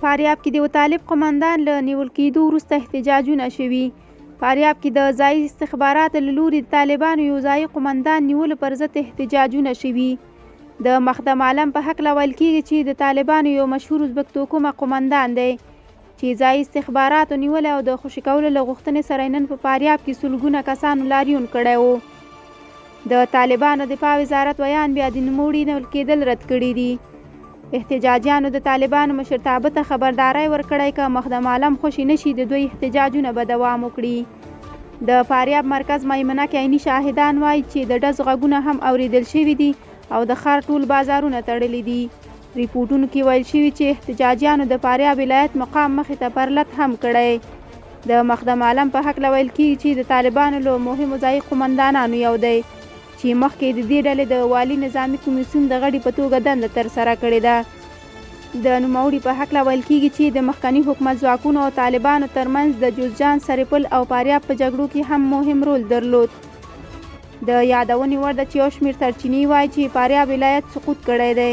فاریاب کې د طالب قومندان له نیول کېدو وروسته احتجاجونه شوي. فاریاب کې د ځایي استخباراتو له لوري د طالبانو یو ځایي قومندان نیولو پر ضد احتجاجونه شوي. د مخدم عالم په هکله ویل کېږي چې د طالبانو یو مشهور ازبک توکمه قومندان دی چې ځایي استخباراتو نیولی او د خوشي کولو له غوښتنې سره نن په فاریاب کې سلګونه کسانو لاریون کړی و. د طالبانو دفاع وزارت ویان بیا د نوموړي نیول کېدل رد کړي دي. احتجاجیانو د طالبانو مشرتابه ته خبرداری ورکړی که مخدم عالم خوشي نشي د دوی احتجاجونه به دوام وکړي. د فاریاب مرکز میمنه کې عیني شاهدان وایي چې د ډز غږونه هم اوریدل شوي دي او د ښار ټول بازارونه تړلي دي. ریپورټونو کې ویل شوي چې احتجاجیانو د فاریاب ولایت مقام مخې ته پرلط هم کړی. د مخدم عالم په هکله ویل کېږي چې د طالبانو له مهمو ځایي قومندانانو یو دی چې مخکې د دې ډلې د والي نظامي کمیسیون د غړي په توګه دنده ترسره کړې ده. د نوموړي په هکله ویل کېږي چې د مخکني حکومت ځواکونو او طالبانو ترمنځ د جوزجان، سرپل او فاریاب په جګړو کې هم مهم رول درلود. د یادونې وړ ده چې یو شمېر سرچینې وایي چې فاریاب ولایت سقوط کړی دی.